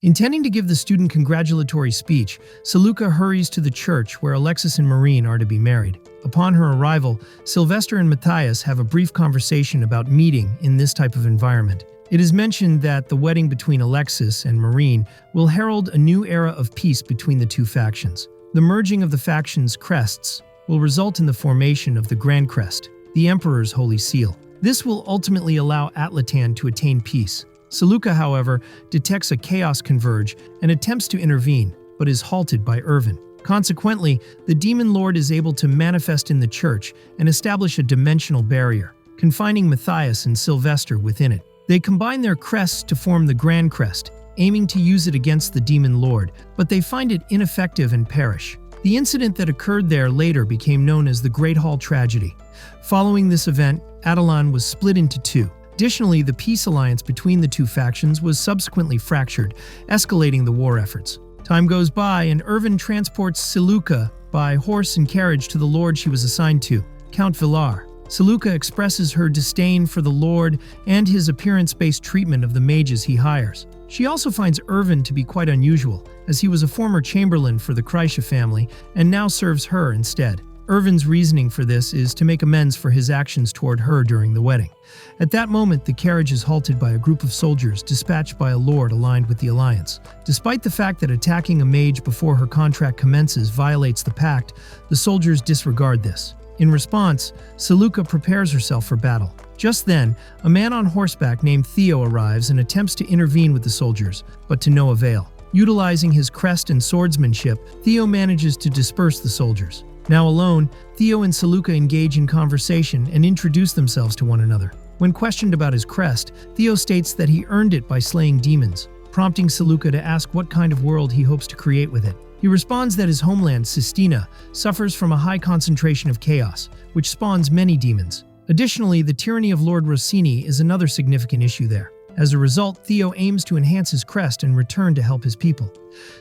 Intending to give the student congratulatory speech, Seleuca hurries to the church where Alexis and Marine are to be married. Upon her arrival, Sylvester and Matthias have a brief conversation about meeting in this type of environment. It is mentioned that the wedding between Alexis and Marine will herald a new era of peace between the two factions. The merging of the factions' crests will result in the formation of the Grand Crest, the Emperor's Holy Seal. This will ultimately allow Atlatan to attain peace. Seleuca, however, detects a chaos converge and attempts to intervene, but is halted by Irvin. Consequently, the Demon Lord is able to manifest in the church and establish a dimensional barrier, confining Matthias and Sylvester within it. They combine their crests to form the Grand Crest, aiming to use it against the Demon Lord, but they find it ineffective and perish. The incident that occurred there later became known as the Great Hall Tragedy. Following this event, Attilan was split into two. Additionally, the peace alliance between the two factions was subsequently fractured, escalating the war efforts. Time goes by, and Irvin transports Seleuca by horse and carriage to the lord she was assigned to, Count Villar. Seleuca expresses her disdain for the lord and his appearance-based treatment of the mages he hires. She also finds Irvin to be quite unusual, as he was a former chamberlain for the Kreische family and now serves her instead. Irvin's reasoning for this is to make amends for his actions toward her during the wedding. At that moment, the carriage is halted by a group of soldiers dispatched by a lord aligned with the alliance. Despite the fact that attacking a mage before her contract commences violates the pact, the soldiers disregard this. In response, Seleuca prepares herself for battle. Just then, a man on horseback named Theo arrives and attempts to intervene with the soldiers, but to no avail. Utilizing his crest and swordsmanship, Theo manages to disperse the soldiers. Now alone, Theo and Seleuca engage in conversation and introduce themselves to one another. When questioned about his crest, Theo states that he earned it by slaying demons, prompting Seleuca to ask what kind of world he hopes to create with it. He responds that his homeland, Sistina, suffers from a high concentration of chaos, which spawns many demons. Additionally, the tyranny of Lord Rossini is another significant issue there. As a result, Theo aims to enhance his crest and return to help his people.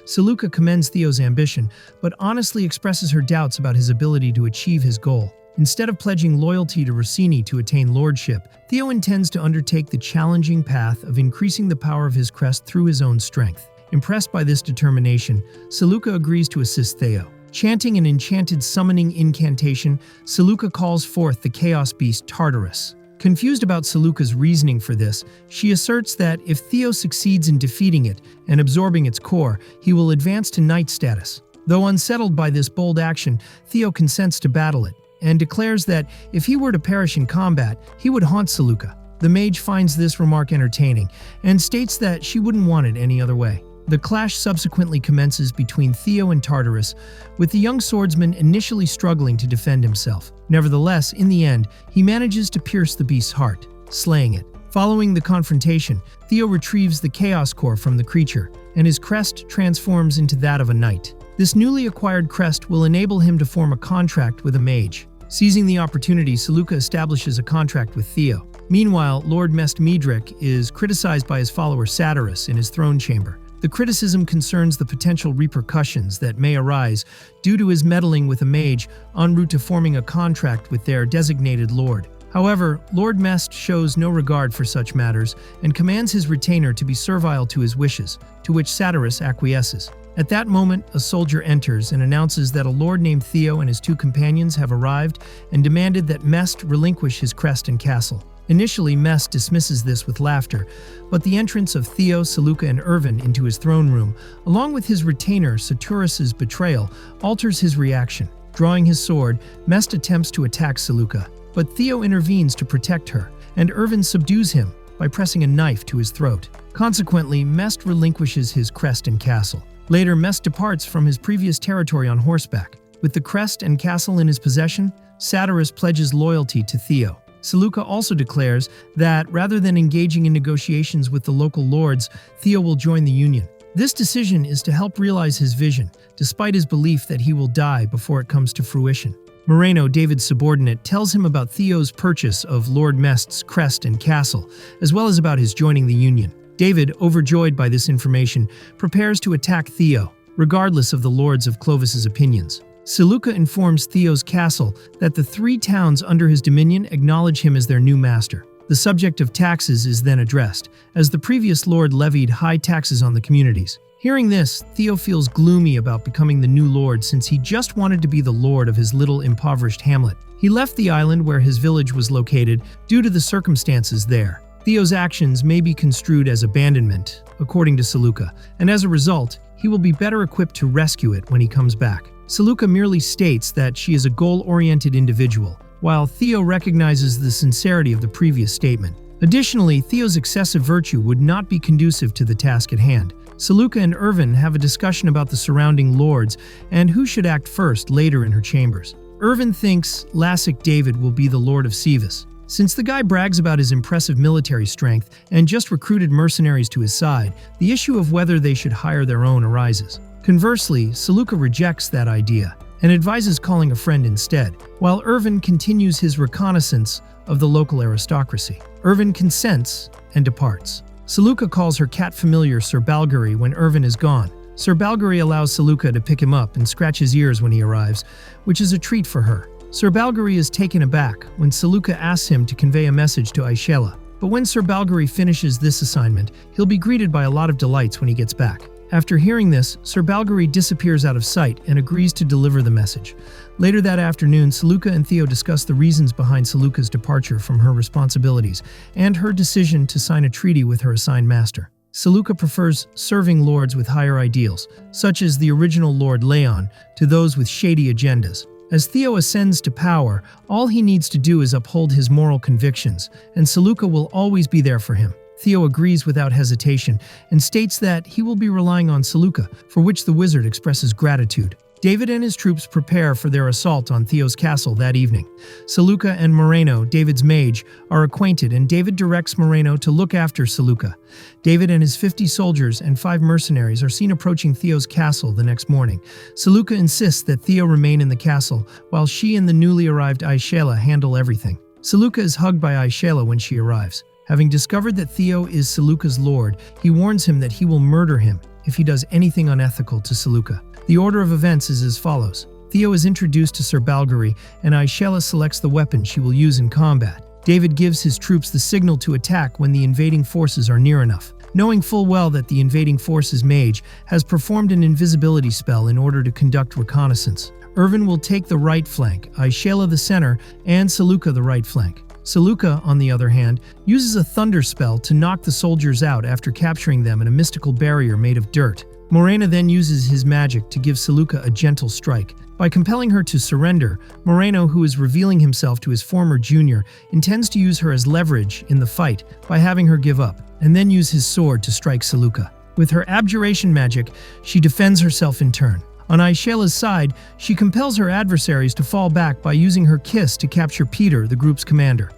Seleuca commends Theo's ambition, but honestly expresses her doubts about his ability to achieve his goal. Instead of pledging loyalty to Rossini to attain lordship, Theo intends to undertake the challenging path of increasing the power of his crest through his own strength. Impressed by this determination, Seleuca agrees to assist Theo. Chanting an enchanted summoning incantation, Seleuca calls forth the chaos beast Tartarus. Confused about Seleuca's reasoning for this, she asserts that if Theo succeeds in defeating it and absorbing its core, he will advance to knight status. Though unsettled by this bold action, Theo consents to battle it, and declares that if he were to perish in combat, he would haunt Seleuca. The mage finds this remark entertaining, and states that she wouldn't want it any other way. The clash subsequently commences between Theo and Tartarus, with the young swordsman initially struggling to defend himself. Nevertheless, in the end, he manages to pierce the beast's heart, slaying it. Following the confrontation, Theo retrieves the Chaos Core from the creature, and his crest transforms into that of a knight. This newly acquired crest will enable him to form a contract with a mage. Seizing the opportunity, Seleuca establishes a contract with Theo. Meanwhile, Lord Mest Medric is criticized by his follower Satyrus in his throne chamber. The criticism concerns the potential repercussions that may arise due to his meddling with a mage en route to forming a contract with their designated lord. However, Lord Mest shows no regard for such matters and commands his retainer to be servile to his wishes, to which Satyrus acquiesces. At that moment, a soldier enters and announces that a lord named Theo and his two companions have arrived and demanded that Mest relinquish his crest and castle. Initially, Mest dismisses this with laughter, but the entrance of Theo, Seleuca, and Irvin into his throne room, along with his retainer Satyrus's betrayal, alters his reaction. Drawing his sword, Mest attempts to attack Seleuca, but Theo intervenes to protect her, and Irvin subdues him by pressing a knife to his throat. Consequently, Mest relinquishes his crest and castle. Later, Mest departs from his previous territory on horseback. With the crest and castle in his possession, Satyrus pledges loyalty to Theo. Seleuca also declares that rather than engaging in negotiations with the local lords, Theo will join the Union. This decision is to help realize his vision, despite his belief that he will die before it comes to fruition. Moreno, David's subordinate, tells him about Theo's purchase of Lord Mest's crest and castle, as well as about his joining the Union. David, overjoyed by this information, prepares to attack Theo, regardless of the lords of Clovis's opinions. Seleuca informs Theo's castle that the 3 towns under his dominion acknowledge him as their new master. The subject of taxes is then addressed, as the previous lord levied high taxes on the communities. Hearing this, Theo feels gloomy about becoming the new lord since he just wanted to be the lord of his little impoverished hamlet. He left the island where his village was located due to the circumstances there. Theo's actions may be construed as abandonment, according to Saluka, and as a result, he will be better equipped to rescue it when he comes back. Saluka merely states that she is a goal-oriented individual, while Theo recognizes the sincerity of the previous statement. Additionally, Theo's excessive virtue would not be conducive to the task at hand. Saluka and Irvin have a discussion about the surrounding lords and who should act first later in her chambers. Irvin thinks Lassic David will be the Lord of Sivas. Since the guy brags about his impressive military strength and just recruited mercenaries to his side, the issue of whether they should hire their own arises. Conversely, Saluka rejects that idea and advises calling a friend instead, while Irvin continues his reconnaissance of the local aristocracy. Irvin consents and departs. Saluka calls her cat familiar Sir Balgary when Irvin is gone. Sir Balgary allows Saluka to pick him up and scratch his ears when he arrives, which is a treat for her. Sir Balgary is taken aback when Saluka asks him to convey a message to Aishela. But when Sir Balgary finishes this assignment, he'll be greeted by a lot of delights when he gets back. After hearing this, Sir Balgary disappears out of sight and agrees to deliver the message. Later that afternoon, Saluka and Theo discuss the reasons behind Saluka's departure from her responsibilities and her decision to sign a treaty with her assigned master. Saluka prefers serving lords with higher ideals, such as the original Lord Leon, to those with shady agendas. As Theo ascends to power, all he needs to do is uphold his moral convictions, and Saluka will always be there for him. Theo agrees without hesitation and states that he will be relying on Saluka, for which the wizard expresses gratitude. David and his troops prepare for their assault on Theo's castle that evening. Saluka and Moreno, David's mage, are acquainted, and David directs Moreno to look after Saluka. David and his 50 soldiers and 5 mercenaries are seen approaching Theo's castle the next morning. Saluka insists that Theo remain in the castle, while she and the newly arrived Aishela handle everything. Saluka is hugged by Aishela when she arrives. Having discovered that Theo is Saluka's lord, he warns him that he will murder him if he does anything unethical to Saluka. The order of events is as follows. Theo is introduced to Sir Balgary, and Aishela selects the weapon she will use in combat. David gives his troops the signal to attack when the invading forces are near enough. Knowing full well that the invading forces' mage has performed an invisibility spell in order to conduct reconnaissance. Irvin will take the right flank, Aishela the center, and Saluka the right flank. Saluka, on the other hand, uses a thunder spell to knock the soldiers out after capturing them in a mystical barrier made of dirt. Morena then uses his magic to give Saluka a gentle strike. By compelling her to surrender, Moreno, who is revealing himself to his former junior, intends to use her as leverage in the fight by having her give up, and then use his sword to strike Saluka. With her abjuration magic, she defends herself in turn. On Aishela's side, she compels her adversaries to fall back by using her kiss to capture Peter, the group's commander.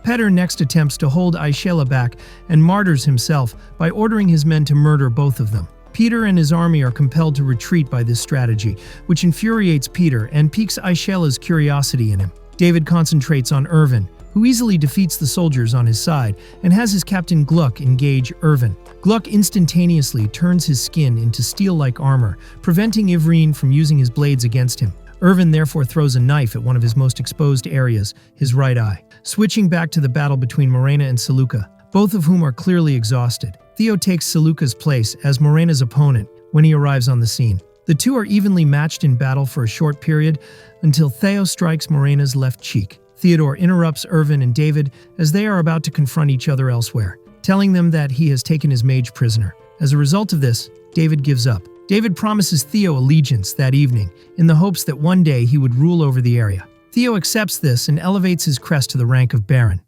Peter next attempts to hold Aishela back and martyrs himself by ordering his men to murder both of them. Peter and his army are compelled to retreat by this strategy, which infuriates Peter and piques Aishela's curiosity in him. David concentrates on Irvin, who easily defeats the soldiers on his side and has his captain Gluck engage Irvin. Gluck instantaneously turns his skin into steel-like armor, preventing Ivrine from using his blades against him. Irvin therefore throws a knife at one of his most exposed areas, his right eye. Switching back to the battle between Morena and Saluka, both of whom are clearly exhausted, Theo takes Saluka's place as Morena's opponent when he arrives on the scene. The two are evenly matched in battle for a short period until Theo strikes Morena's left cheek. Theodore interrupts Irvin and David as they are about to confront each other elsewhere, telling them that he has taken his mage prisoner. As a result of this, David gives up. David promises Theo allegiance that evening, in the hopes that one day he would rule over the area. Theo accepts this and elevates his crest to the rank of Baron.